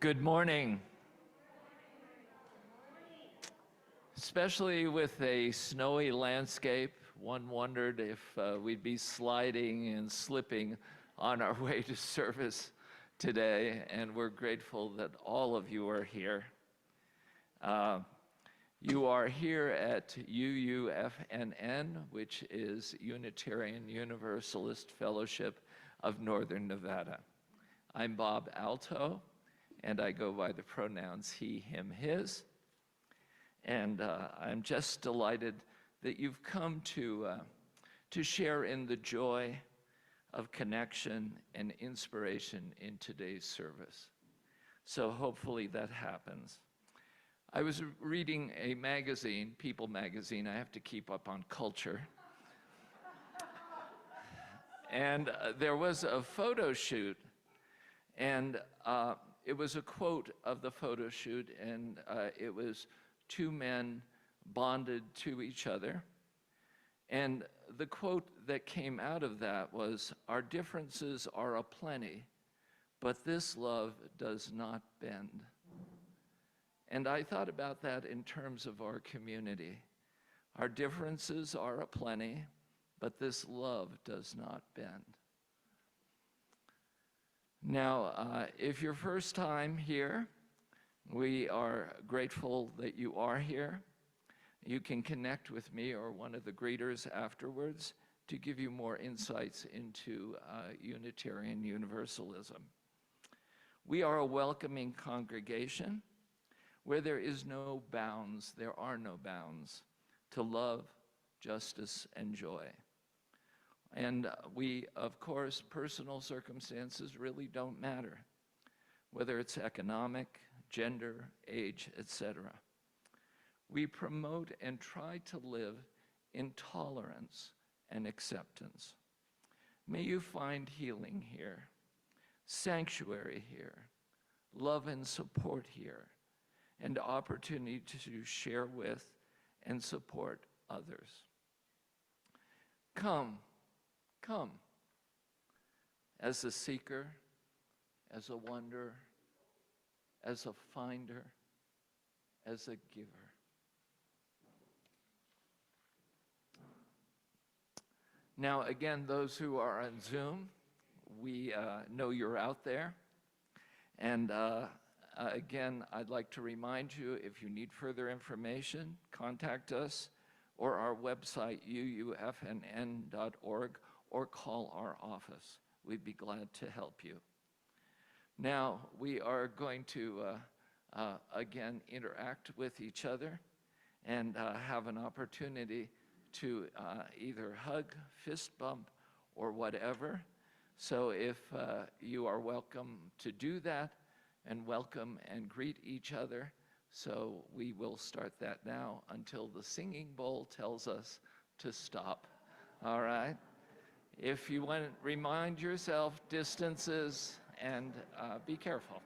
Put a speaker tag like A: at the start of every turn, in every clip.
A: Good morning. Especially with a snowy landscape, one wondered if we'd be sliding and slipping on our way to service today, and we're grateful that all of you are here. You are here at UUFNN, which is Unitarian Universalist Fellowship of Northern Nevada. I'm Bob Alto, and I go by the pronouns he, him, his. And I'm just delighted that you've come to share in the joy of connection and inspiration in today's service. So hopefully that happens. I was reading a magazine, People magazine. I have to keep up on culture. And there was a photo shoot, and it was a quote of the photo shoot, and it was two men bonded to each other. And the quote that came out of that was, "Our differences are aplenty, but this love does not bend." And I thought about that in terms of our community. Our differences are aplenty, but this love does not bend. Now, if you're first time here, we are grateful that you are here. You can connect with me or one of the greeters afterwards to give you more insights into Unitarian Universalism. We are a welcoming congregation where there is no bounds, there are no bounds to love, justice, and joy. And we, of course, personal circumstances really don't matter, whether it's economic, gender, age, etc. We promote and try to live in tolerance and acceptance. May you find healing here, sanctuary here, love and support here, and opportunity to share with and support others. Come as a seeker, as a wonder, as a finder, as a giver. Now, again, those who are on Zoom, we know you're out there. And again, I'd like to remind you, if you need further information, contact us or our website, uufnn.org, or call our office. We'd be glad to help you. Now, we are going to, again, interact with each other and have an opportunity to either hug, fist bump, or whatever. So if you are welcome to do that, and welcome and greet each other. So we will start that now until the singing bowl tells us to stop. All right? If you want to remind yourself distances and be careful.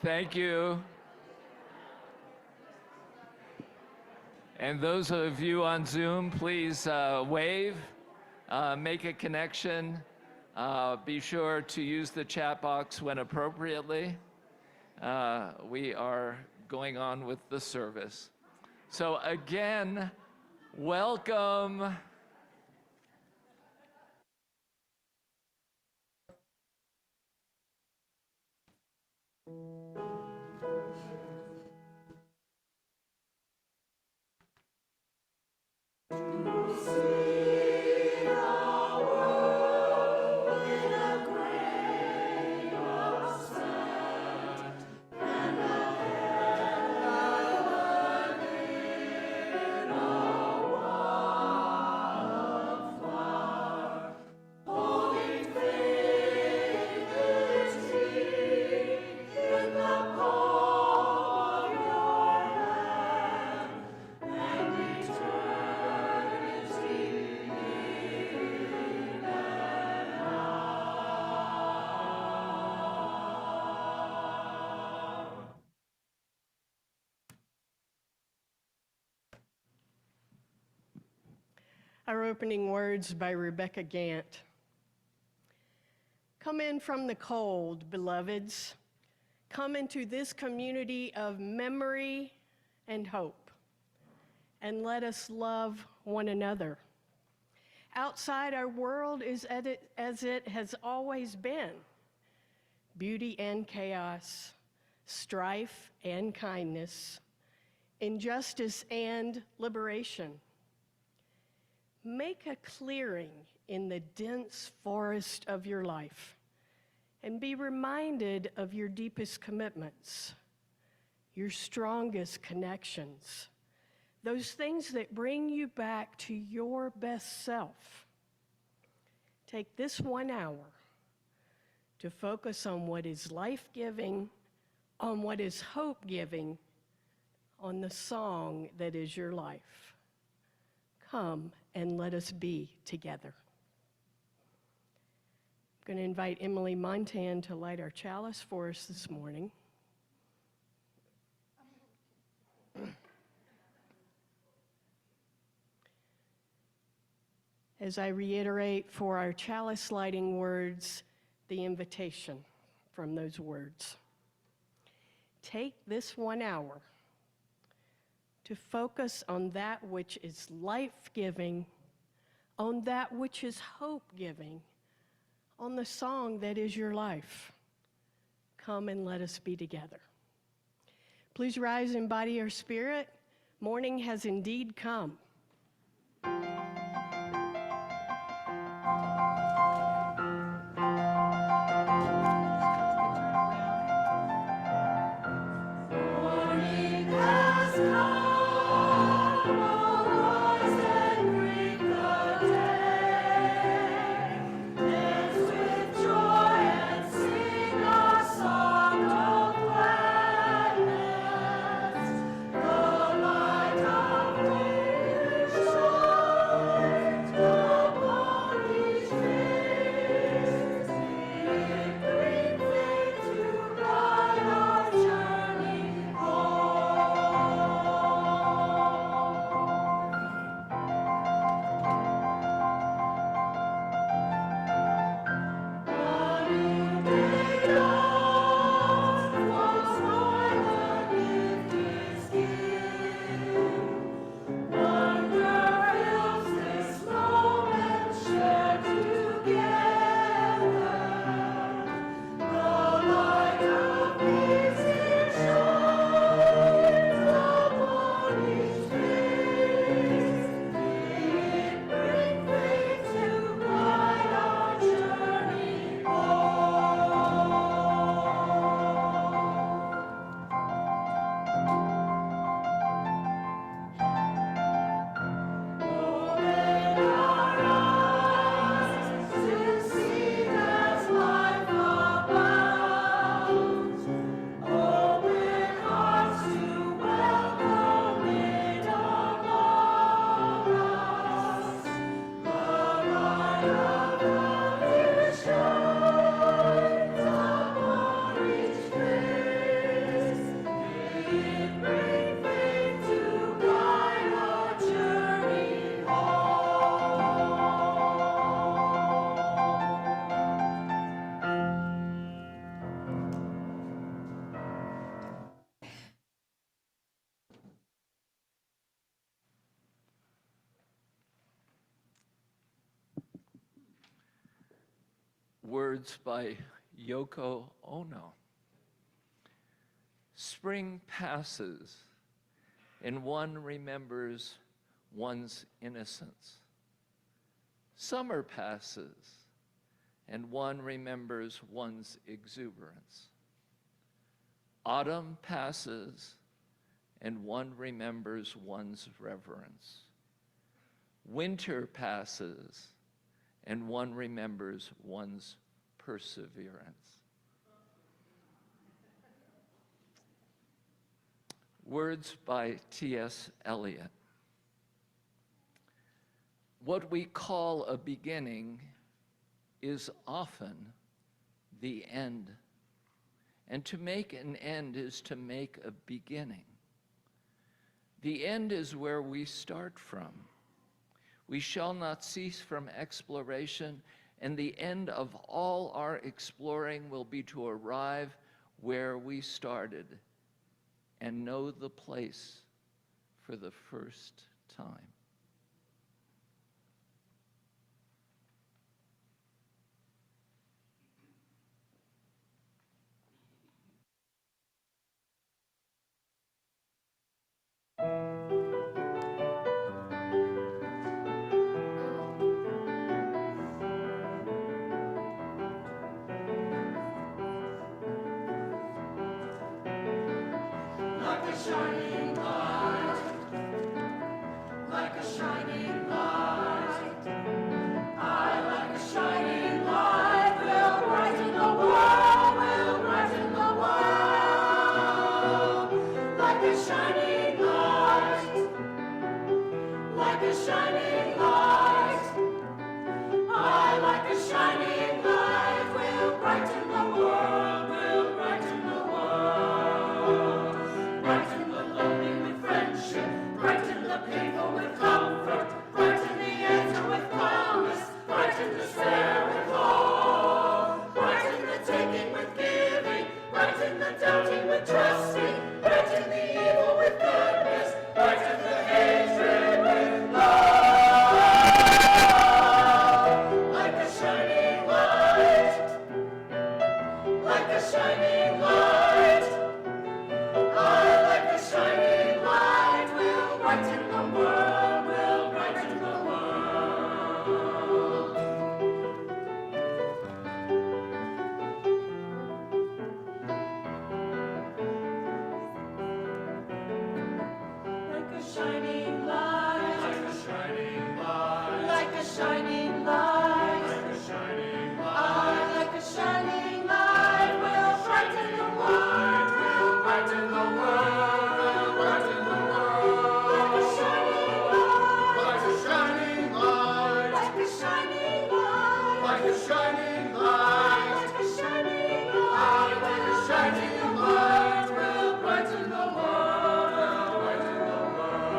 A: Thank you. And those of you on Zoom, please wave, make a connection, Be sure to use the chat box when appropriately. We are going on with the service. So again, welcome.
B: Our opening words by Rebecca Gant. Come in from the cold, beloveds. Come into this community of memory and hope, and let us love one another. Outside, our world is as it has always been: beauty and chaos, strife and kindness, injustice and liberation. Make a clearing in the dense forest of your life and be reminded of your deepest commitments, your strongest connections, those things that bring you back to your best self. Take this 1 hour to focus on what is life-giving, on what is hope-giving, on the song that is your life. Come and let us be together. I'm going to invite Emily Montan to light our chalice for us this morning. As I reiterate for our chalice lighting words, the invitation from those words. Take this 1 hour to focus on that which is life-giving, on that which is hope-giving, on the song that is your life. Come and let us be together. Please rise in body or spirit. Morning has indeed come.
C: The light of day shines.
A: Words by Yoko Ono. Spring passes, and one remembers one's innocence. Summer passes, and one remembers one's exuberance. Autumn passes, and one remembers one's reverence. Winter passes, and one remembers one's perseverance. Words by T.S. Eliot. What we call a beginning is often the end. And to make an end is to make a beginning. The end is where we start from. We shall not cease from exploration, and the end of all our exploring will be to arrive where we started and know the place for the first time.
C: Like a shining light, like a shining light. I, like a shining light, will brighten the world, will brighten the world. Like a shining light, like a shining light. I, like a shining light, will brighten the world, will brighten the world. Brighten the lonely with friendship, brighten the painful with comfort, brighten the answer with promise, brighten despair with hope, brighten the taking with giving, brighten the doubting with trusting, brighten the evil with goodness, brighten the hatred with love. Like a shining light, like a shining light. I, like a shining light, will brighten the world, will brighten the world. Like a shining light, like a shining light, like a shining light, like a shining light. I, like a shining light, will brighten the world, will brighten the world, will brighten the world. Like a shining light, like a shining light, like a shining light, like a shining light, like a shining light, like a shining light, will brighten the world, will brighten the world.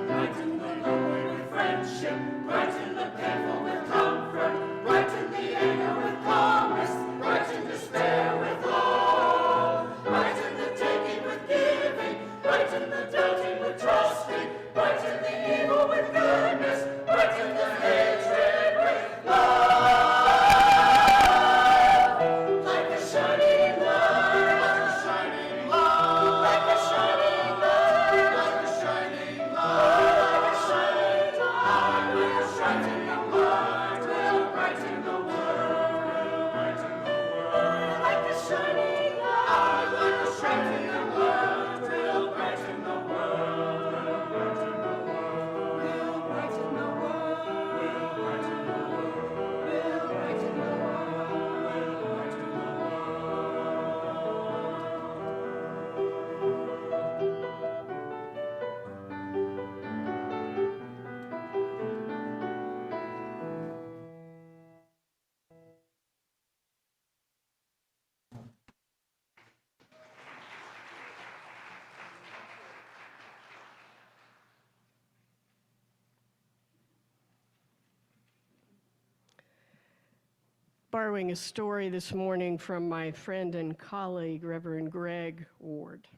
C: Brighten the lonely with friendship, brighten the painful with comfort, brighten the anger with calmness, brighten despair with hope, brighten the taking with giving, brighten the doubting with trusting, brighten the evil with goodness, brighten the hatred with love. Like a shining light, like a shining light, like a shining light, like a shining light, like a shining light, will brighten the world, will brighten the world, will brighten the world. Like a shining light, like a shining light, will brighten the world, will brighten the world, will brighten the world, will brighten the world, will brighten the world, will brighten the
B: Borrowing a story this morning from my friend and colleague, Reverend Greg Ward.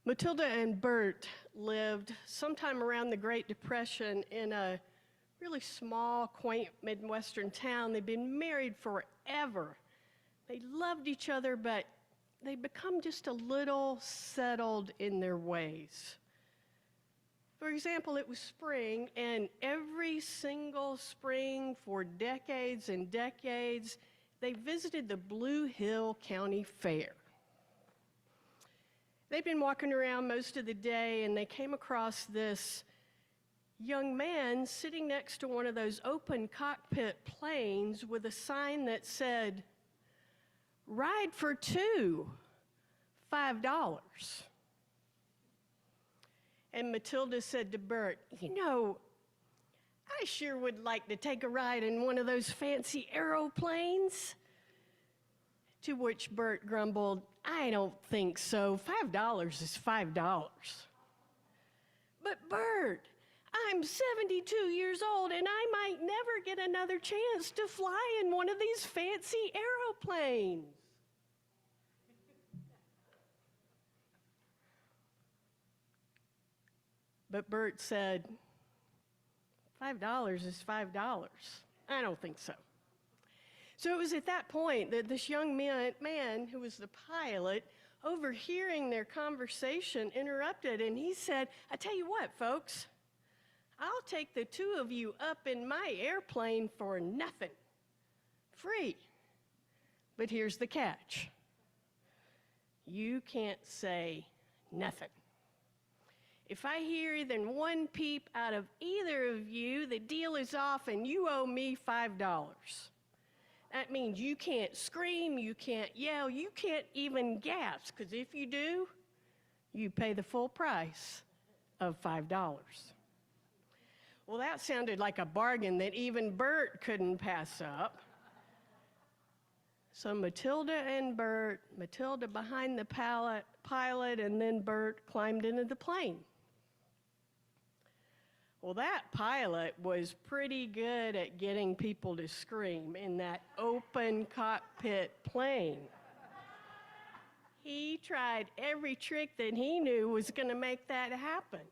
B: Matilda and Bert lived sometime around the Great Depression in a really small, quaint Midwestern town. They'd been married forever. They loved each other, but they'd become just a little settled in their ways. For example, it was spring, and every single spring for decades and decades, they visited the Blue Hill County Fair. They'd been walking around most of the day, and they came across this young man sitting next to one of those open cockpit planes with a sign that said, "Ride for two, $5. And Matilda said to Bert, "You know, I sure would like to take a ride in one of those fancy aeroplanes." To which Bert grumbled, "I don't think so. $5 is $5. "But Bert, I'm 72 years old and I might never get another chance to fly in one of these fancy aeroplanes." But Bert said, $5 is $5. I don't think so. So it was at that point that this young man who was the pilot, overhearing their conversation, interrupted, and he said, "I tell you what, folks, I'll take the two of you up in my airplane for nothing, free. But here's the catch. You can't say nothing. If I hear even one peep out of either of you, the deal is off and you owe me $5. That means you can't scream, you can't yell, you can't even gasp, because if you do, you pay the full price of $5. Well, that sounded like a bargain that even Bert couldn't pass up. So Matilda and Bert, Matilda behind the pilot, and then Bert climbed into the plane. Well, that pilot was pretty good at getting people to scream in that open cockpit plane. He tried every trick that he knew was going to make that happen.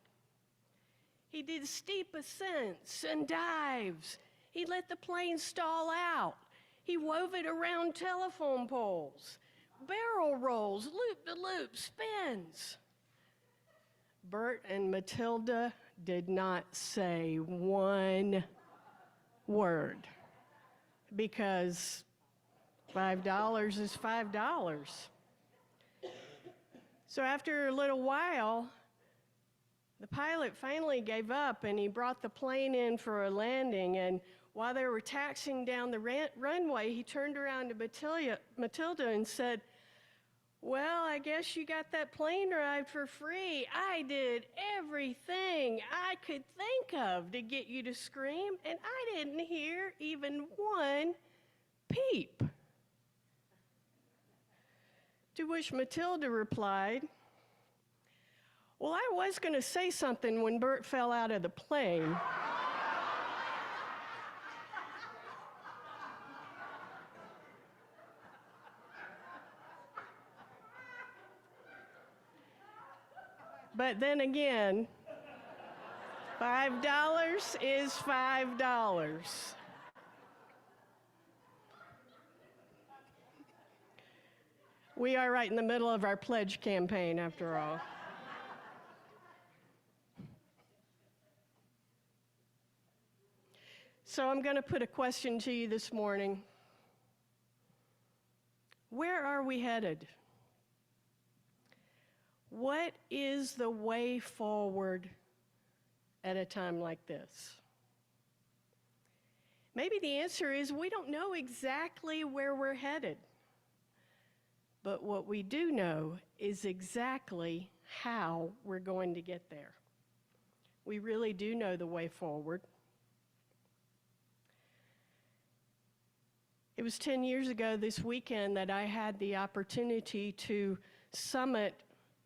B: He did steep ascents and dives. He let the plane stall out. He wove it around telephone poles, barrel rolls, loop-de-loop spins. Bert and Matilda did not say one word because $5 is $5. So after a little while, the pilot finally gave up and he brought the plane in for a landing, and while they were taxiing down the runway, he turned around to Matilda and said, "Well, I guess you got that plane ride for free. I did everything I could think of to get you to scream, and I didn't hear even one peep." To which Matilda replied, "Well, I was going to say something when Bert fell out of the plane." But then again, $5 is $5. We are right in the middle of our pledge campaign, after all. So I'm going to put a question to you this morning. Where are we headed? What is the way forward at a time like this? Maybe the answer is we don't know exactly where we're headed. But what we do know is exactly how we're going to get there. We really do know the way forward. It was 10 years ago this weekend that I had the opportunity to summit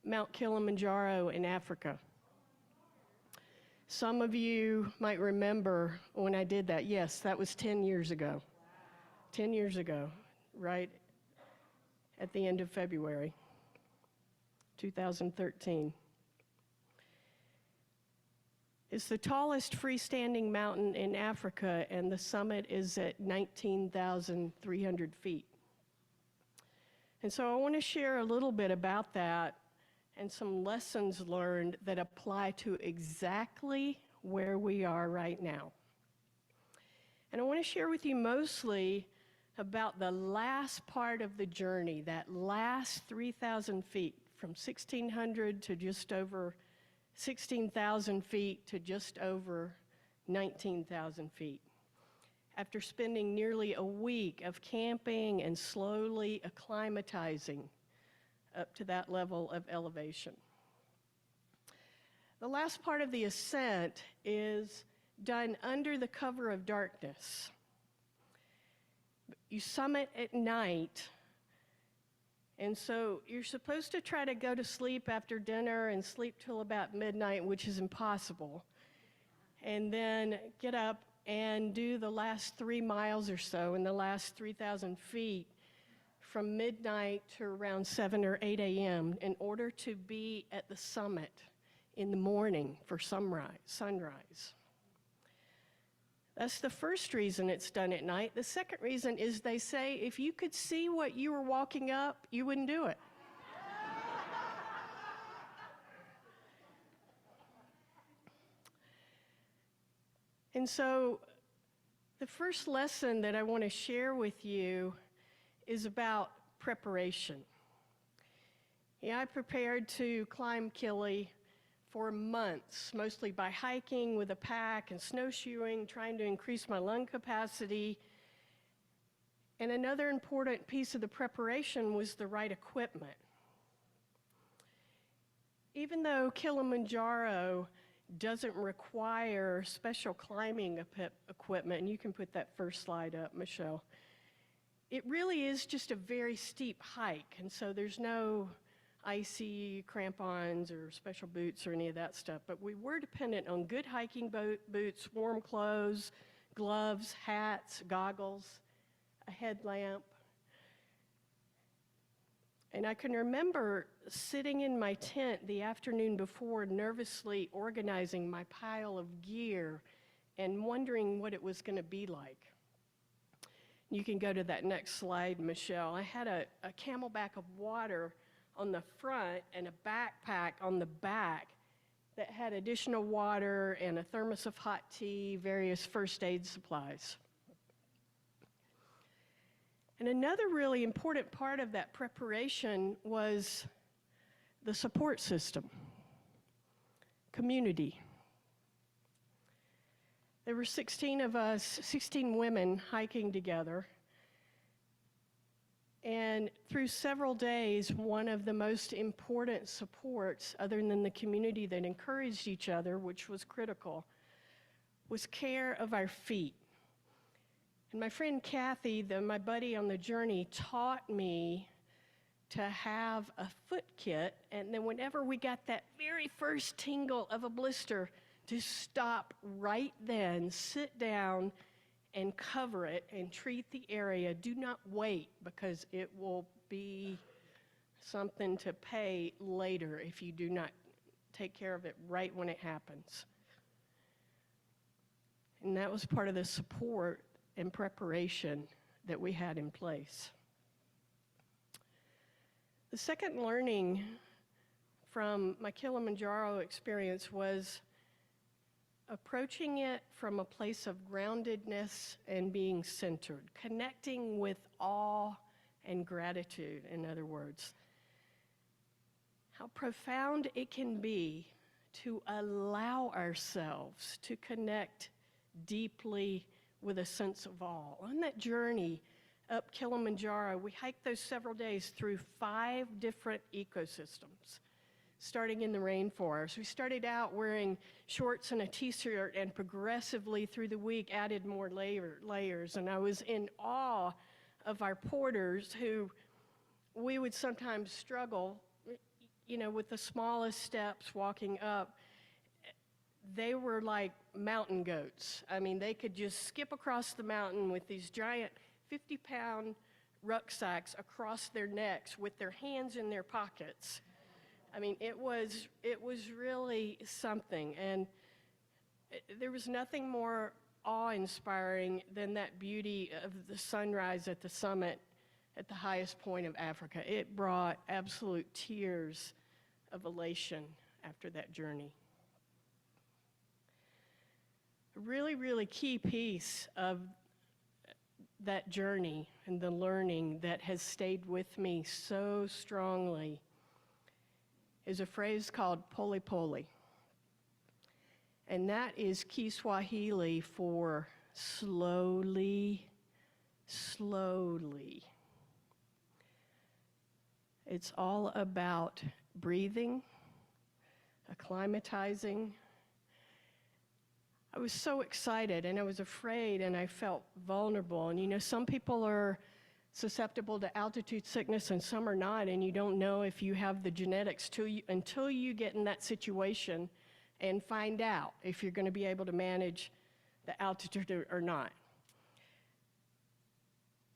B: Mount Kilimanjaro in Africa. Some of you might remember when I did that. Yes, that was 10 years ago. 10 years ago, right at the end of February 2013. It's the tallest freestanding mountain in Africa, and the summit is at 19,300 feet. And so I want to share a little bit about that and some lessons learned that apply to exactly where we are right now. And I want to share with you mostly about the last part of the journey, that last 3,000 feet, from 1,600 to just over 16,000 feet to just over 19,000 feet. After spending nearly a week of camping and slowly acclimatizing up to that level of elevation. The last part of the ascent is done under the cover of darkness. You summit at night, and so you're supposed to try to go to sleep after dinner and sleep till about midnight, which is impossible, and then get up and do the last 3 miles or so in the last 3,000 feet from midnight to around 7 or 8 a.m. in order to be at the summit in the morning for sunrise. That's the first reason it's done at night. The second reason is they say if you could see what you were walking up, you wouldn't do it. And so the first lesson that I want to share with you is about preparation. Yeah, I prepared to climb Kili for months, mostly by hiking with a pack and snowshoeing, trying to increase my lung capacity. And another important piece of the preparation was the right equipment. Even though Kilimanjaro doesn't require special climbing equipment, and you can put that first slide up, Michelle, it really is just a very steep hike, and so there's no icy crampons or special boots or any of that stuff, but we were dependent on good hiking boots, warm clothes, gloves, hats, goggles, a headlamp. And I can remember sitting in my tent the afternoon before, nervously organizing my pile of gear and wondering what it was going to be like. You can go to that next slide, Michelle. I had a camelback of water on the front and a backpack on the back that had additional water and a thermos of hot tea, various first aid supplies. And another really important part of that preparation was the support system, community. There were 16 of us, 16 women hiking together. And through several days, one of the most important supports, other than the community that encouraged each other, which was critical, was care of our feet. And my friend Kathy, my buddy on the journey, taught me to have a foot kit, and then whenever we got that very first tingle of a blister, to stop right then, sit down, and cover it and treat the area. Do not wait, because it will be something to pay later if you do not take care of it right when it happens. And that was part of the support and preparation that we had in place. The second learning from my Kilimanjaro experience was approaching it from a place of groundedness and being centered, connecting with awe and gratitude, in other words. How profound it can be to allow ourselves to connect deeply with a sense of awe. On that journey up Kilimanjaro, we hiked those several days through 5 different ecosystems, starting in the rainforest. We started out wearing shorts and a t-shirt, and progressively through the week added more layers. And I was in awe of our porters, who we would sometimes struggle, with the smallest steps walking up. They were like mountain goats. I mean, they could just skip across the mountain with these giant 50-pound rucksacks across their necks with their hands in their pockets. I mean, it was really something. And There was nothing more awe-inspiring than that beauty of the sunrise at the summit at the highest point of Africa. It brought absolute tears of elation after that journey. A really, really key piece of that journey and the learning that has stayed with me so strongly is a phrase called pole pole. And that is Kiswahili for slowly, slowly. It's all about breathing, acclimatizing. I was so excited and I was afraid and I felt vulnerable. And you know, some people are susceptible to altitude sickness and some are not, and you don't know if you have the genetics until you get in that situation and find out if you're going to be able to manage the altitude or not.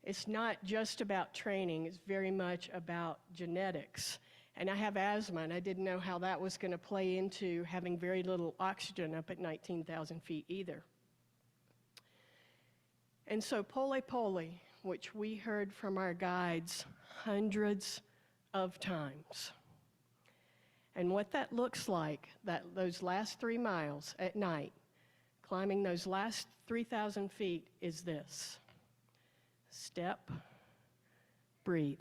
B: It's not just about training, it's very much about genetics. And I have asthma, and I didn't know how that was going to play into having very little oxygen up at 19,000 feet either. And so pole pole, which we heard from our guides hundreds of times. And what that looks like, those last 3 miles at night, climbing those last 3,000 feet, is this. Step, breathe.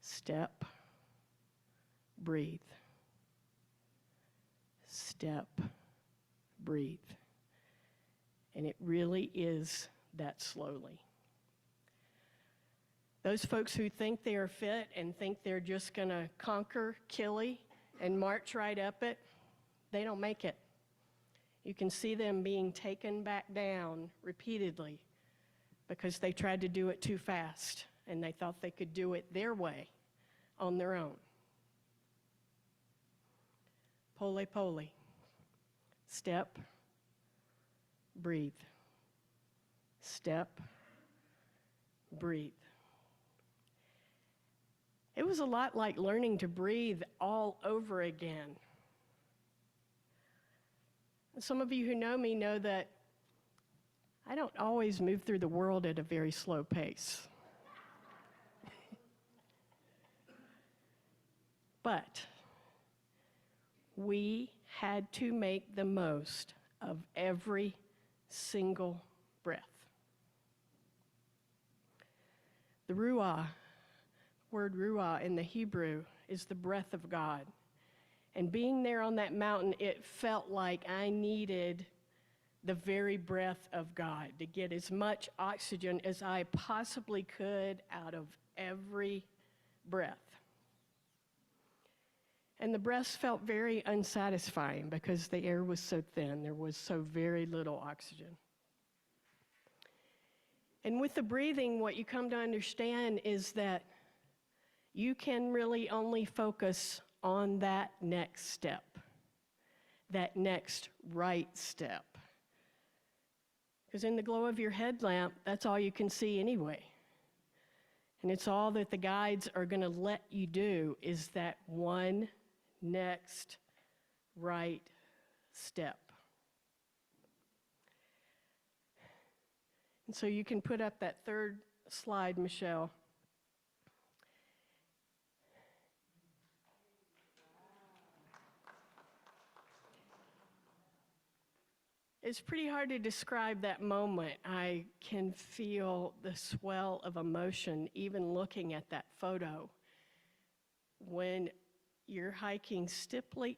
B: Step, breathe. Step, breathe. And it really is that slowly. Those folks who think they are fit and think they're just going to conquer Kili and march right up it, they don't make it. You can see them being taken back down repeatedly because they tried to do it too fast and they thought they could do it their way on their own. Pole pole. Step, breathe. Step, breathe. It was a lot like learning to breathe all over again. Some of you who know me know that I don't always move through the world at a very slow pace. But we had to make the most of every single breath. The ruah, word ruah in the Hebrew, is the breath of God. And being there on that mountain, it felt like I needed the very breath of God to get as much oxygen as I possibly could out of every breath. And the breaths felt very unsatisfying because the air was so thin. There was so very little oxygen. And with the breathing, what you come to understand is that you can really only focus on that next step, that next right step. Because in the glow of your headlamp, that's all you can see anyway. And it's all that the guides are going to let you do is that one next right step. And so you can put up that third slide, Michelle. It's pretty hard to describe that moment. I can feel the swell of emotion even looking at that photo. When you're hiking steeply,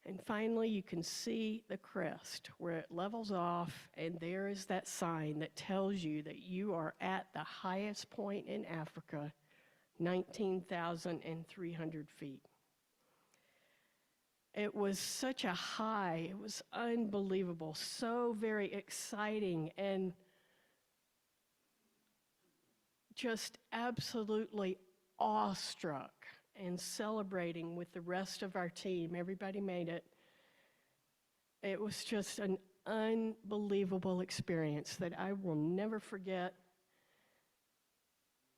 B: and finally you can see the crest where it levels off, and there is that sign that tells you that you are at the highest point in Africa, 19,300 feet. It was such a high, it was unbelievable, so very exciting, and just absolutely awestruck and celebrating with the rest of our team. Everybody made it. It was just an unbelievable experience that I will never forget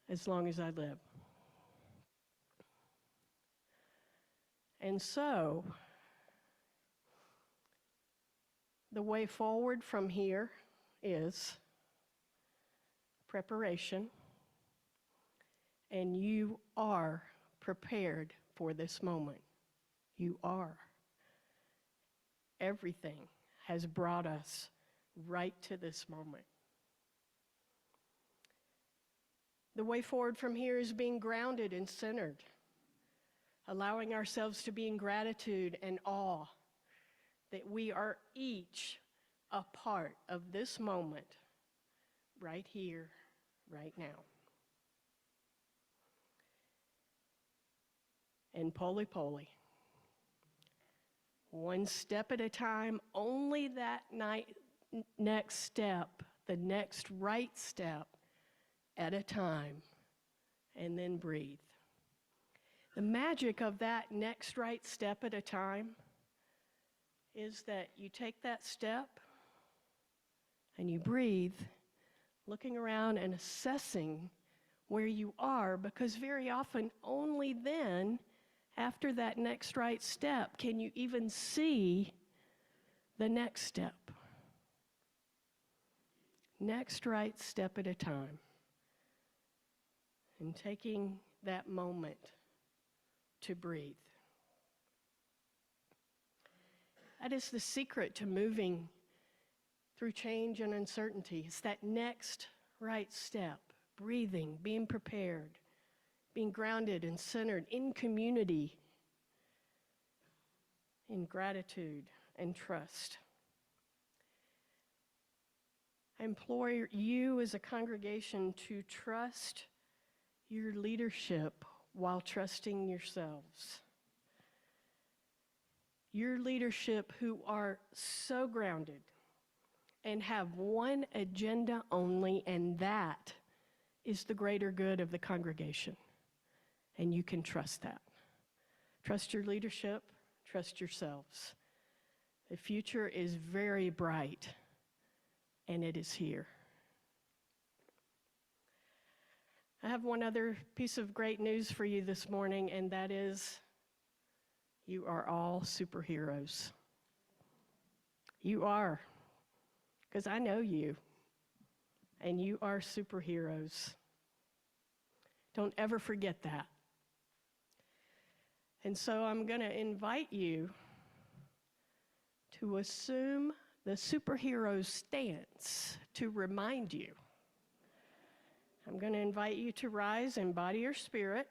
B: as long as I live. And so, the way forward from here is preparation, and you are prepared for this moment. You are. Everything has brought us right to this moment. The way forward from here is being grounded and centered, allowing ourselves to be in gratitude and awe that we are each a part of this moment, right here, right now. And poly-poly, one step at a time, only that next step, the next right step at a time, and then breathe. The magic of that next right step at a time is that you take that step and you breathe, looking around and assessing where you are, because very often only then, after that next right step, can you even see the next step. Next right step at a time. And taking that moment to breathe. That is the secret to moving through change and uncertainty. It's that next right step, breathing, being prepared, being grounded and centered in community, in gratitude and trust. I implore you as a congregation to trust your leadership while trusting yourselves. Your leadership who are so grounded and have one agenda only, and that is the greater good of the congregation. And you can trust that. Trust your leadership, trust yourselves. The future is very bright, and it is here. I have one other piece of great news for you this morning, and that is you are all superheroes. You are, because I know you, and you are superheroes. Don't ever forget that. And so I'm going to invite you to assume the superhero stance to remind you. I'm going to invite you to rise in body or spirit.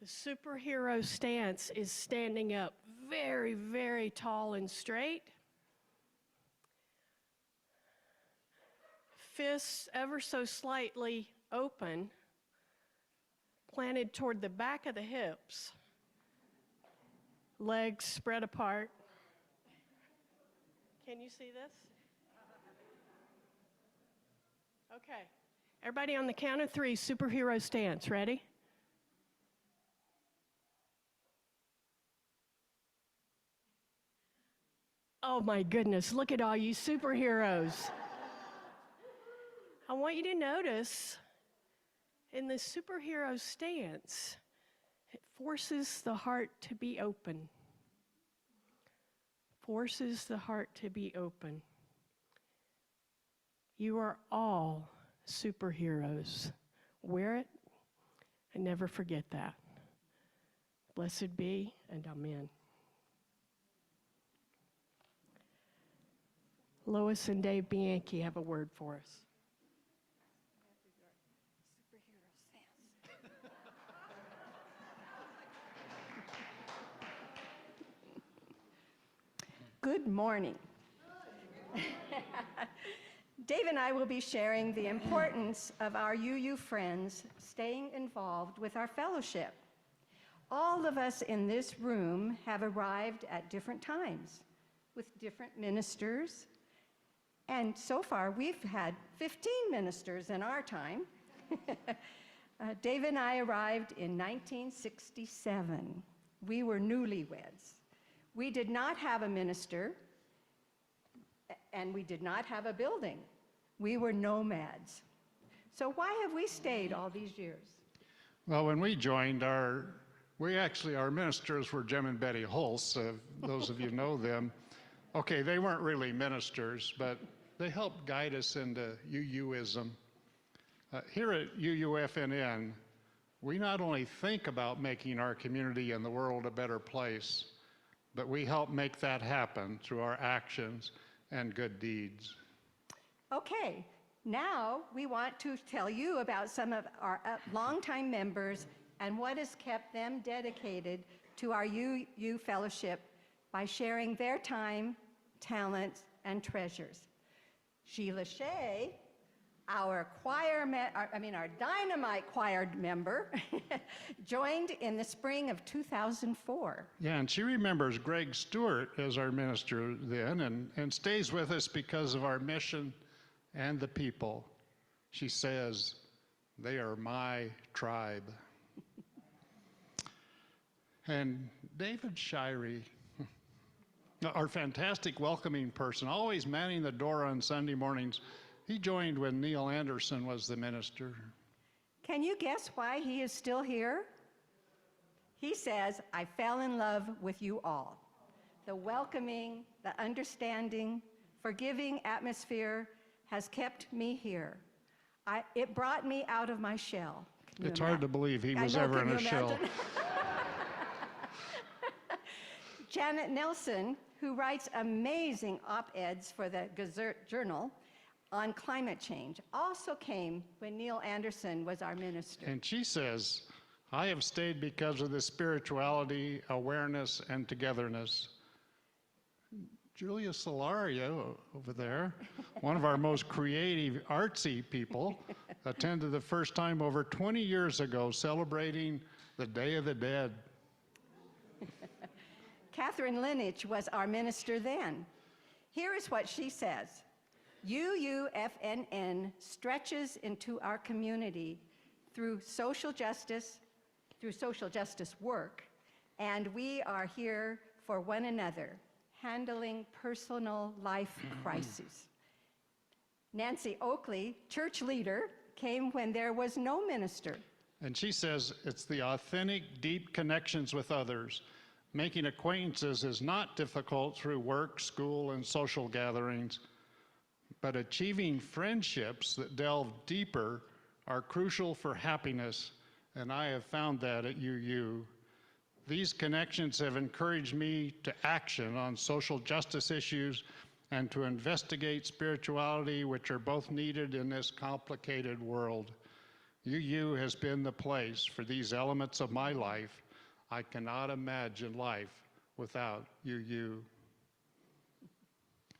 B: The superhero stance is standing up very, very tall and straight. Fists ever so slightly open, planted toward the back of the hips. Legs spread apart. Can you see this? Okay. Everybody on the count of 3, superhero stance. Ready? Oh my goodness, look at all you superheroes. I want you to notice in the superhero stance, it forces the heart to be open. Forces the heart to be open. You are all superheroes. Wear it and never forget that. Blessed be and amen. Lois and Dave Bianchi have a word for us.
D: Good morning. Dave and I will be sharing the importance of our UU friends staying involved with our fellowship. All of us in this room have arrived at different times with different ministers, and so far we've had 15 ministers in our time. Dave and I arrived in 1967. We were newlyweds. We did not have a minister, and we did not have a building. We were nomads. So why have we stayed all these years?
E: Well, when we joined, our ministers were Jim and Betty Hulse. Those of you know them. Okay, they weren't really ministers, but they helped guide us into UUism. Here at UUFNN, we not only think about making our community and the world a better place, but we help make that happen through our actions and good deeds.
D: Okay, now we want to tell you about some of our longtime members and what has kept them dedicated to our UU Fellowship by sharing their time, talents, and treasures. Sheila Shea, our dynamite choir member, joined in the spring of 2004.
E: Yeah, and she remembers Greg Stewart as our minister then and stays with us because of our mission and the people. She says, "They are my tribe." And David Shirey, our fantastic welcoming person, always manning the door on Sunday mornings, he joined when Neil Anderson was the minister.
D: Can you guess why he is still here? He says, "I fell in love with you all." The welcoming, the understanding, forgiving atmosphere has kept me here. It brought me out of my shell.
E: It's hard to believe he was ever in a shell.
D: Janet Nelson, who writes amazing op-eds for the Gazette Journal on climate change, also came when Neil Anderson was our minister.
E: And she says, "I have stayed because of the spirituality, awareness, and togetherness." Julia Solario over there, one of our most creative, artsy people, attended the first time over 20 years ago, celebrating the Day of the Dead.
D: Catherine Lineage was our minister then. Here is what she says. UUFNN stretches into our community through social justice work, and we are here for one another, handling personal life crises. Nancy Oakley, church leader, came when there was no minister.
E: And she says it's the authentic, deep connections with others. Making acquaintances is not difficult through work, school, and social gatherings, but achieving friendships that delve deeper are crucial for happiness, and I have found that at UU. These connections have encouraged me to action on social justice issues and to investigate spirituality, which are both needed in this complicated world. UU has been the place for these elements of my life. I cannot imagine life without UU.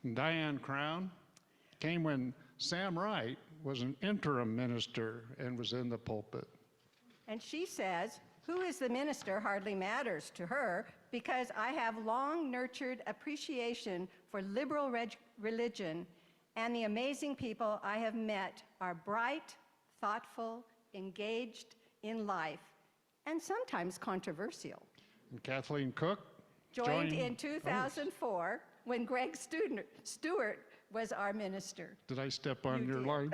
E: And Diane Crown came when Sam Wright was an interim minister and was in the pulpit.
D: And she says, "Who is the minister hardly matters to her, because I have long nurtured appreciation for liberal religion, and the amazing people I have met are bright, thoughtful, engaged in life, and sometimes controversial."
E: And Kathleen Cook
D: joined in 2004 when Greg Stewart was our minister.
E: Did I step on
D: You
E: your
D: did.
E: line?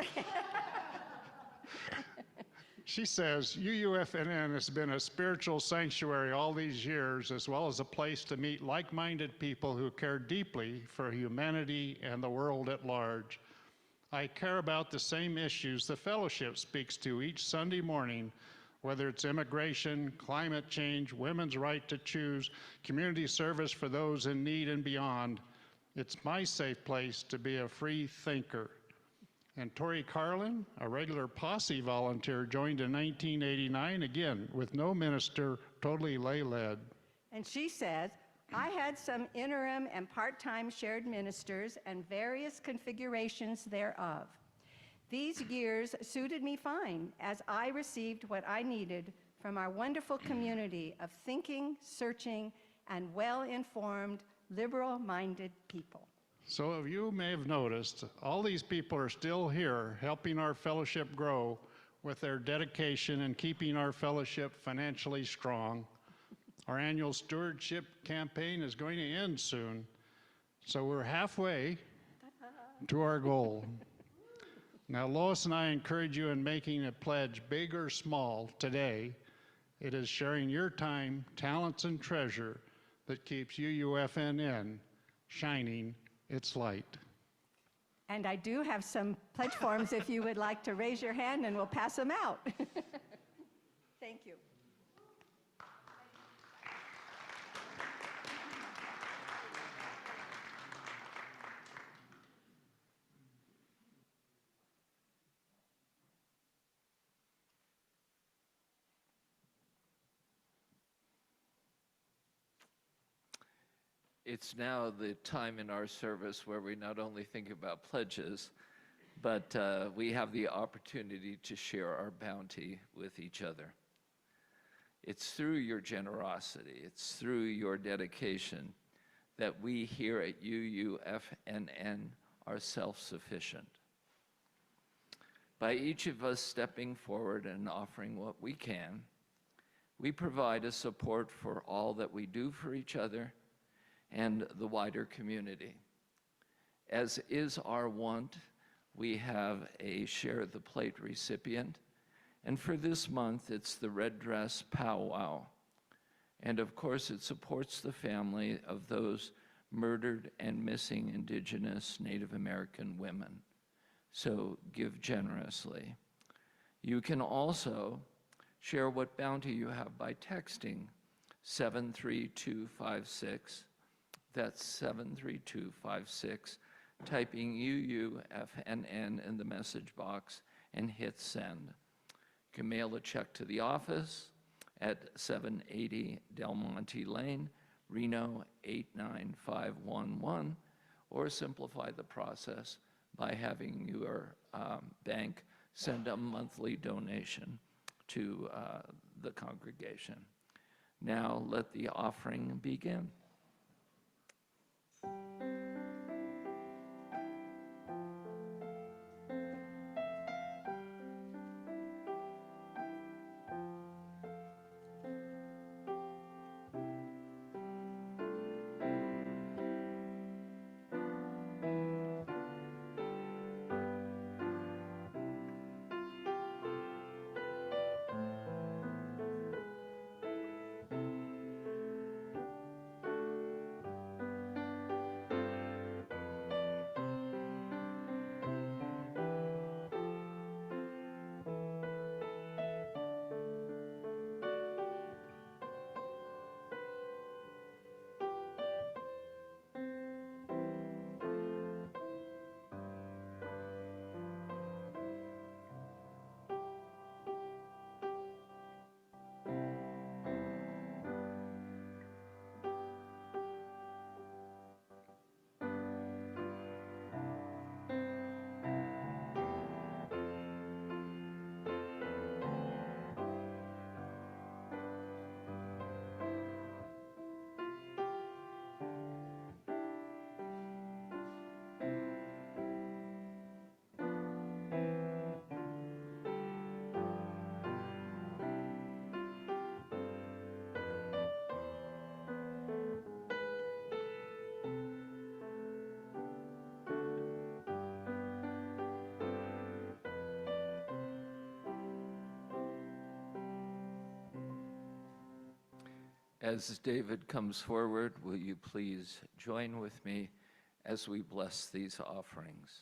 E: She says, UUFNN has been a spiritual sanctuary all these years, as well as a place to meet like-minded people who care deeply for humanity and the world at large. I care about the same issues the fellowship speaks to each Sunday morning, whether it's immigration, climate change, women's right to choose, community service for those in need and beyond. It's my safe place to be a free thinker. And Tori Carlin, a regular posse volunteer, joined in 1989, again, with no minister, totally lay-led.
D: And she says, "I had some interim and part-time shared ministers and various configurations thereof. These years suited me fine, as I received what I needed from our wonderful community of thinking, searching, and well-informed, liberal-minded people."
E: So you may have noticed, all these people are still here helping our fellowship grow with their dedication and keeping our fellowship financially strong. Our annual stewardship campaign is going to end soon, so we're halfway to our goal. Now, Lois and I encourage you in making a pledge, big or small, today, It is sharing your time, talents, and treasure that keeps UUFNN shining its light.
D: And I do have some pledge forms if you would like to raise your hand and we'll pass them out. Thank you.
A: It's now the time in our service where we not only think about pledges, but we have the opportunity to share our bounty with each other. It's through your generosity, it's through your dedication that we here at UUFNN are self-sufficient. By each of us stepping forward and offering what we can, we provide a support for all that we do for each other and the wider community. As is our wont, we have a Share the Plate recipient, and for this month, it's the Red Dress Powwow. And of course, it supports the family of those murdered and missing Indigenous Native American women. So give generously. You can also share what bounty you have by texting 73256. That's 73256, typing UUFNN in the message box and hit send. You can mail a check to the office at 780 Del Monte Lane, Reno 89511, or simplify the process by having your bank send a monthly donation to the congregation. Now let the offering begin. As David comes forward, will you please join with me as we bless these offerings?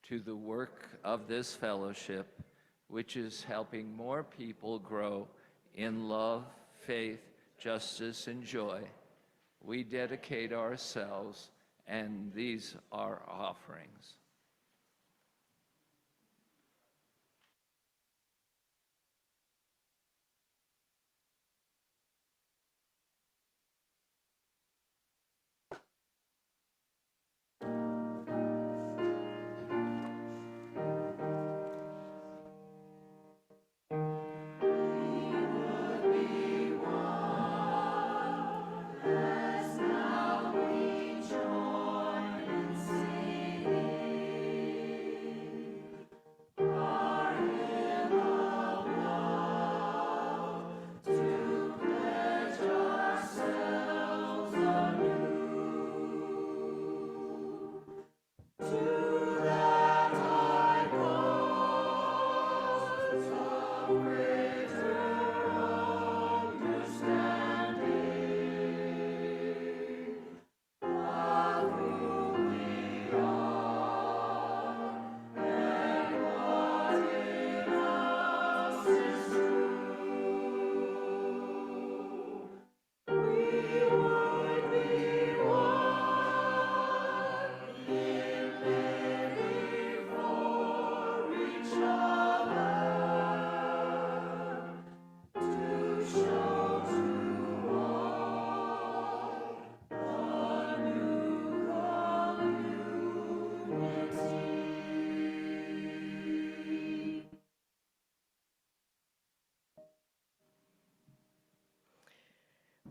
A: To the work of this fellowship, which is helping more people grow in love, faith, justice, and joy, we dedicate ourselves, and these are offerings.
C: As now we join in singing.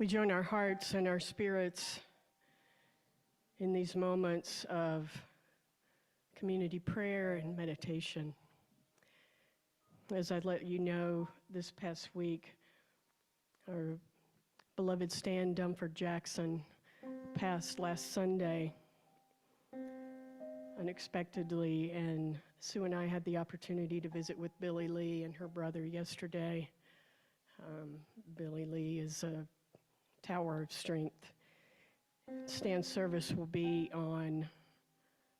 B: We join our hearts and our spirits in these moments of community prayer and meditation. As I let you know, this past week, our beloved Stan Dumford Jackson passed last Sunday unexpectedly, and Sue and I had the opportunity to visit with Billy Lee and her brother yesterday. Billy Lee is a tower of strength. Stan's service will be on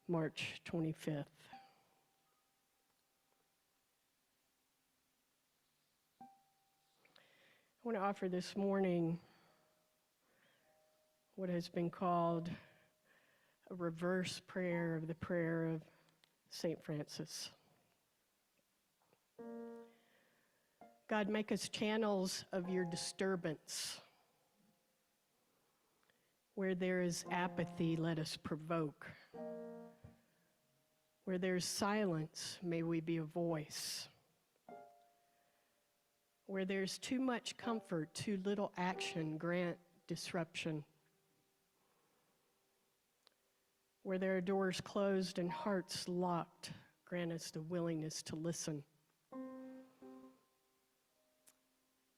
B: March 25th. I want to offer this morning what has been called a reverse prayer of the prayer of St. Francis. God, make us channels of your disturbance. Where there is apathy, let us provoke. Where there's silence, may we be a voice. Where there's too much comfort, too little action, grant disruption. Where there are doors closed and hearts locked, grant us the willingness to listen.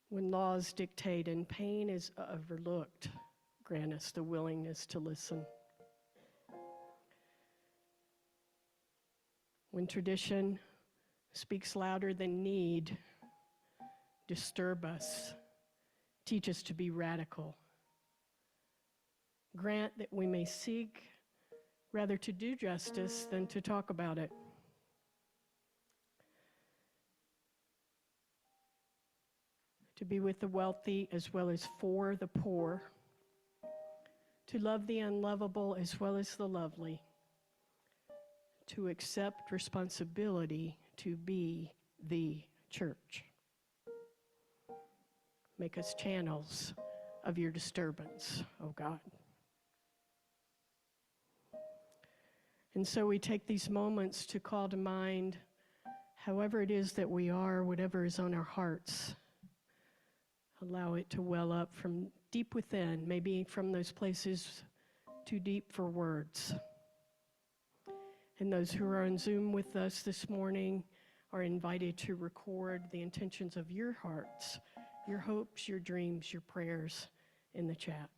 B: When laws dictate and pain is overlooked, grant us the willingness to listen. When tradition speaks louder than need, disturb us, teach us to be radical. Grant that we may seek rather to do justice than to talk about it. To be with the wealthy as well as for the poor. To love the unlovable as well as the lovely. To accept responsibility to be the church. Make us channels of your disturbance, oh God. And so we take these moments to call to mind however it is that we are, whatever is on our hearts. Allow it to well up from deep within, maybe from those places too deep for words. And those who are on Zoom with us this morning are invited to record the intentions of your hearts, your hopes, your dreams, your prayers in the chat.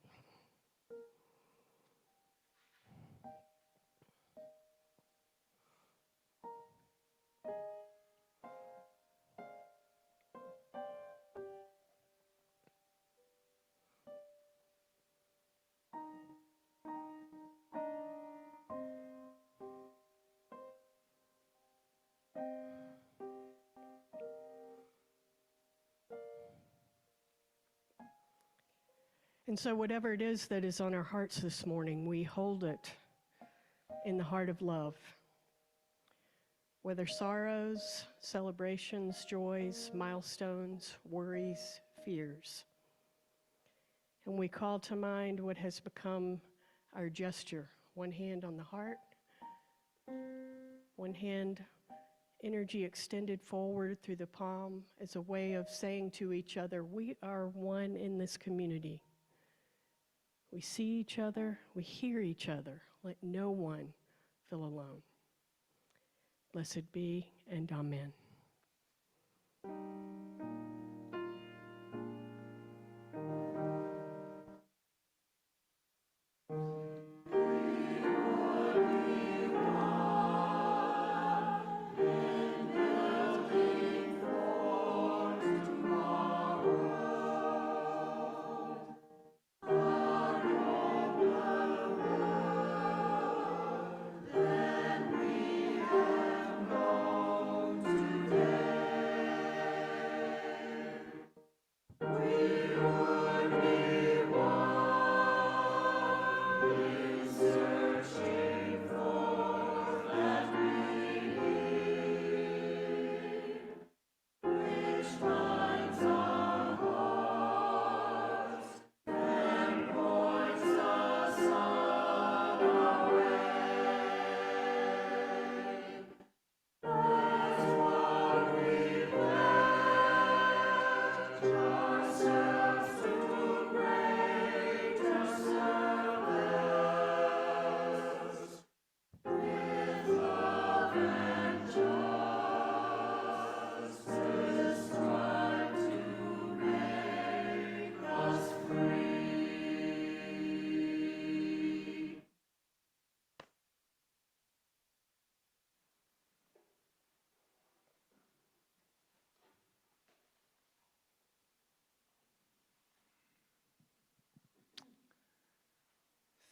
B: And so whatever it is that is on our hearts this morning, we hold it in the heart of love. Whether sorrows, celebrations, joys, milestones, worries, fears. And we call to mind what has become our gesture. One hand on the heart, one hand, energy extended forward through the palm as a way of saying to each other, we are one in this community. We see each other, we hear each other. Let no one feel alone. Blessed be, and amen.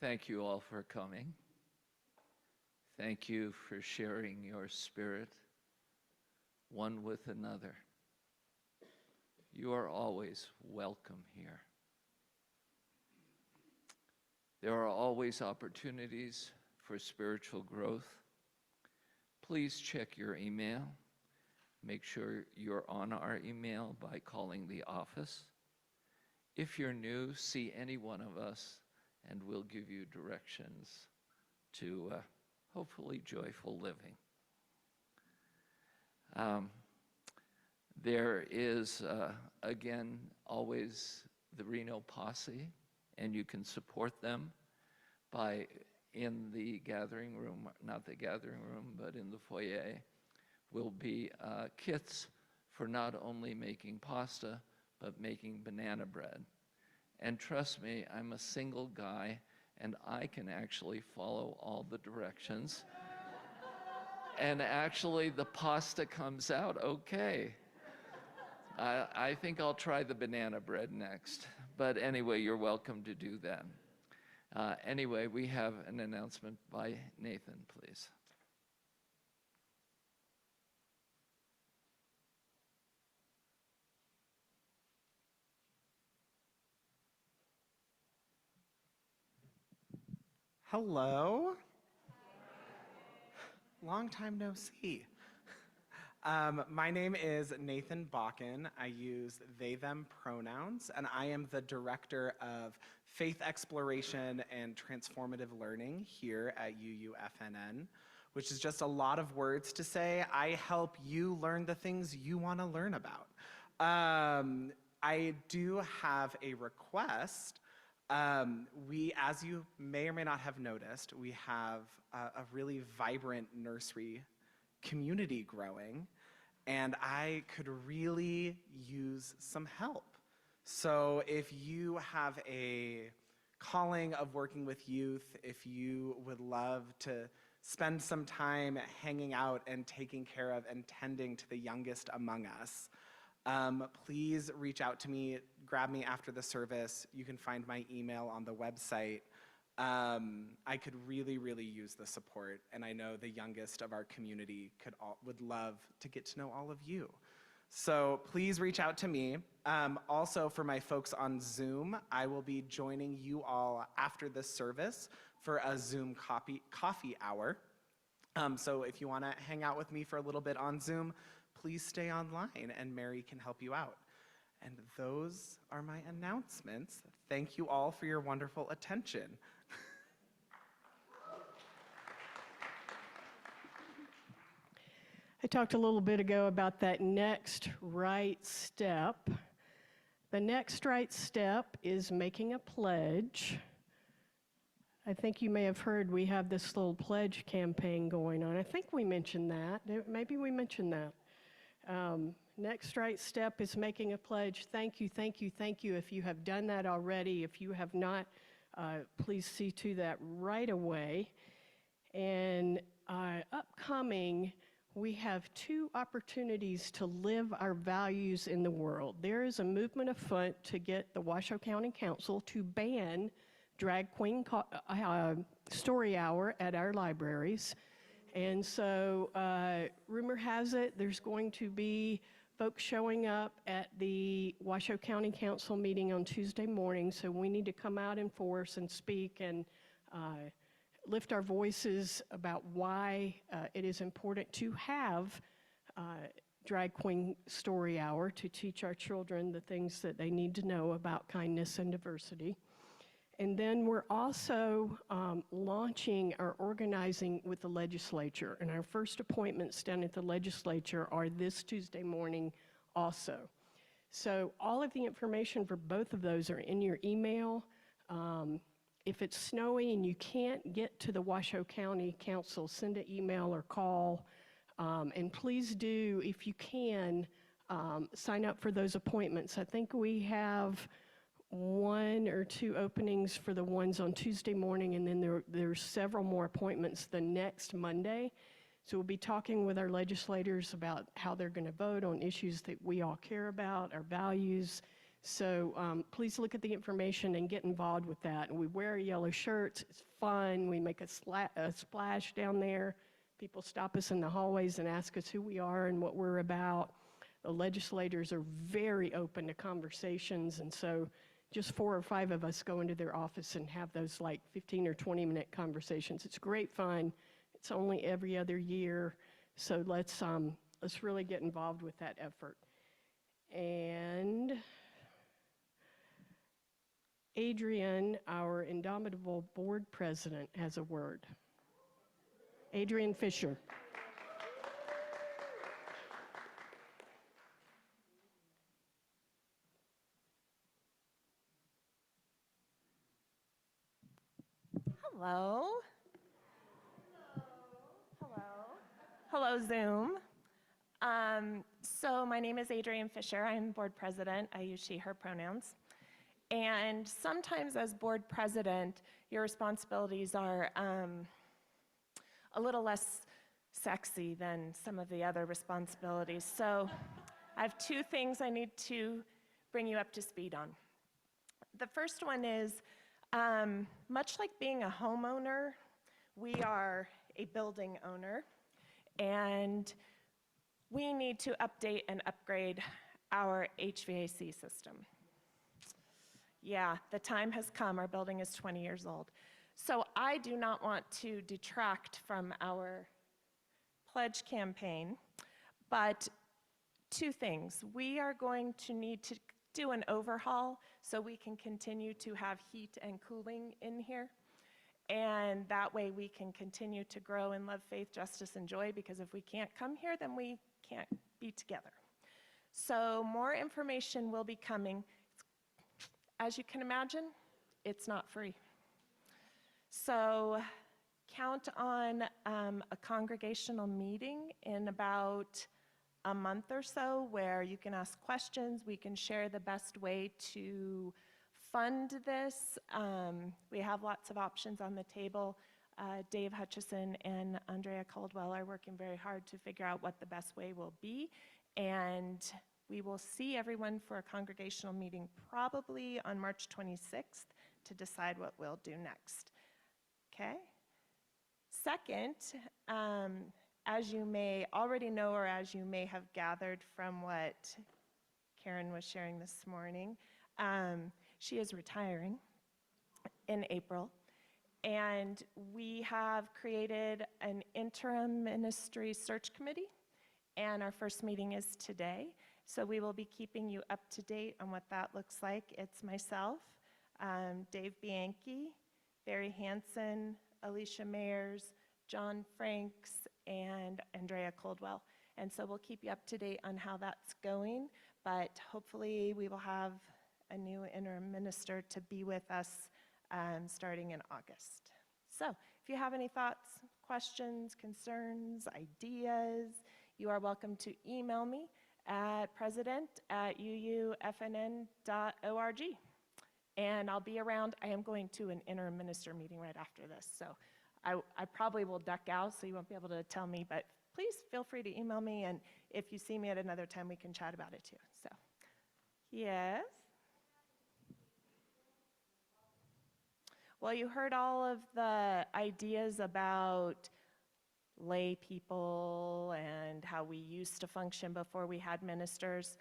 A: Thank you all for coming. Thank you for sharing your spirit one with another. You are always welcome here. There are always opportunities for spiritual growth. Please check your email. Make sure you're on our email by calling the office. If you're new, see any one of us and we'll give you directions to hopefully joyful living. There is, again, always the Reno Posse, and you can support them by, in the gathering room, not the gathering room, but in the foyer, will be kits for not only making pasta, but making banana bread. And trust me, I'm a single guy, and I can actually follow all the directions. And actually, the pasta comes out okay. I think I'll try the banana bread next. But anyway, you're welcome to do that. Anyway, we have an announcement by Nathan, please.
F: Hello. Long time no see. My name is Nathan Bakken. I use they, them pronouns, and I am the Director of Faith Exploration and Transformative Learning here at UUFNN, which is just a lot of words to say. I help you learn the things you want to learn about. I do have a request. As you may or may not have noticed, we have a really vibrant nursery community growing, and I could really use some help. So if you have a calling of working with youth, if you would love to spend some time hanging out and taking care of and tending to the youngest among us, please reach out to me, grab me after the service. You can find my email on the website. I could really, really use the support, and I know the youngest of our community would love to get to know all of you. So please reach out to me. Also, for my folks on Zoom, I will be joining you all after this service for a Zoom coffee hour. So if you want to hang out with me for a little bit on Zoom, please stay online and Mary can help you out. And those are my announcements. Thank you all for your wonderful attention.
B: I talked a little bit ago about that next right step. The next right step is making a pledge. I think you may have heard we have this little pledge campaign going on. I think we mentioned that. Maybe we mentioned that. Next right step is making a pledge. Thank you, thank you, thank you if you have done that already. If you have not, please see to that right away. And upcoming, we have 2 opportunities to live our values in the world. There is a movement afoot to get the Washoe County Council to ban drag queen story hour at our libraries. And so rumor has it there's going to be folks showing up at the Washoe County Council meeting on Tuesday morning, so we need to come out in force and speak and lift our voices about why it is important to have drag queen story hour to teach our children the things that they need to know about kindness and diversity. And then we're also launching our organizing with the legislature, and our first appointments down at the legislature are this Tuesday morning also. So all of the information for both of those are in your email. If it's snowy and you can't get to the Washoe County Council, send an email or call. And please do, if you can, sign up for those appointments. I think we have 1 or 2 openings for the ones on Tuesday morning, and then there's several more appointments the next Monday. So we'll be talking with our legislators about how they're going to vote on issues that we all care about, our values. So please look at the information and get involved with that. And we wear yellow shirts. It's fun. We make a splash down there. People stop us in the hallways and ask us who we are and what we're about. The legislators are very open to conversations, and so just 4 or 5 of us go into their office and have those like 15 or 20-minute conversations. It's great fun. It's only every other year, so let's really get involved with that effort. And Adrian, our indomitable board president, has a word. Adrian Fisher.
G: Hello. Hello. Hello, Zoom. So my name is Adrienne Fisher. I'm board president. I use she, her pronouns. And sometimes as board president, your responsibilities are a little less sexy than some of the other responsibilities. So I have 2 things I need to bring you up to speed on. The first one is, much like being a homeowner, we are a building owner, and we need to update and upgrade our HVAC system. Yeah, the time has come. Our building is 20 years old. So I do not want to detract from our pledge campaign, but 2 things. We are going to need to do an overhaul so we can continue to have heat and cooling in here. And that way we can continue to grow in love, faith, justice, and joy, because if we can't come here, then we can't be together. So more information will be coming. As you can imagine, it's not free. So count on a congregational meeting in about a month or so where you can ask questions. We can share the best way to fund this. We have lots of options on the table. Dave Hutchison and Andrea Caldwell are working very hard to figure out what the best way will be. And we will see everyone for a congregational meeting probably on March 26th to decide what we'll do next. Okay? Second, as you may already know, or as you may have gathered from what Karen was sharing this morning, she is retiring in April. And we have created an interim ministry search committee, and our first meeting is today. So we will be keeping you up to date on what that looks like. It's myself, Dave Bianchi, Barry Hansen, Alicia Mayers, John Franks, and Andrea Caldwell. And so we'll keep you up to date on how that's going, but hopefully we will have a new interim minister to be with us starting in August. So if you have any thoughts, questions, concerns, ideas, you are welcome to email me at president@uufnn.org. And I'll be around. I am going to an interim minister meeting right after this, so I probably will duck out, so you won't be able to tell me, but please feel free to email me, and if you see me at another time, we can chat about it too. So, yes? Well, you heard all of the ideas about lay people and how we used to function before we had ministers.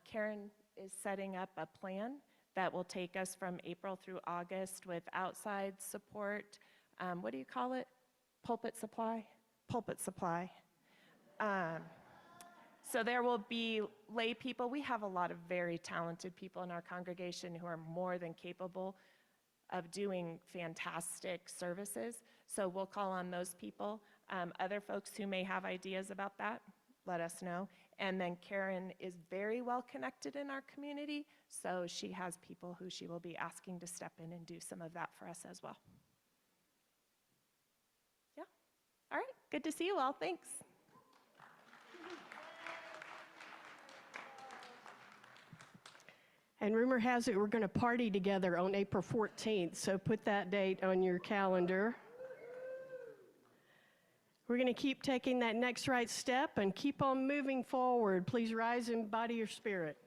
G: Karen is setting up a plan that will take us from April through August with outside support. What do you call it? Pulpit supply? Pulpit supply. So there will be lay people. We have a lot of very talented people in our congregation who are more than capable of doing fantastic services. So we'll call on those people. Other folks who may have ideas about that, let us know. And then Karen is very well connected in our community, so she has people who she will be asking to step in and do some of that for us as well. Yeah? All right, good to see you all, thanks.
B: And rumor has it we're going to party together on April 14th, so put that date on your calendar. We're going to keep taking that next right step and keep on moving forward. Please rise in body or spirit.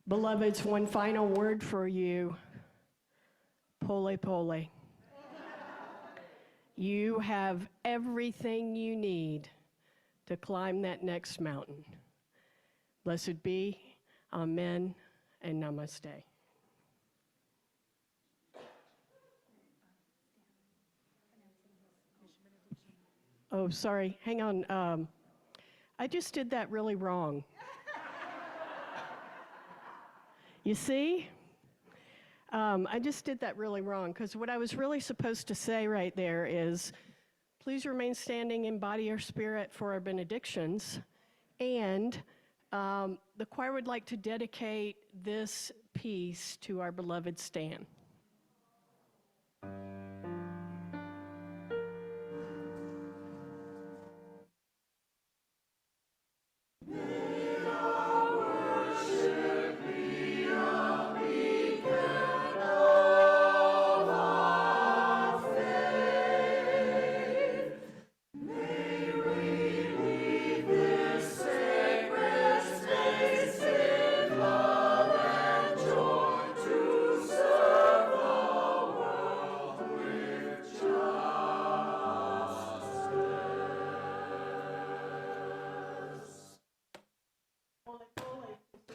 B: Beloveds, one final word for you. Pole pole. You have everything you need to climb that next mountain. Blessed be, amen, and namaste. Oh, sorry, hang on. I just did that really wrong. You see? I just did that really wrong, because what I was really supposed to say right there is, please remain standing in body or spirit for our benedictions. And the choir would like to dedicate this piece to our beloved Stan.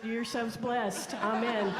B: Yourselves blessed. Amen.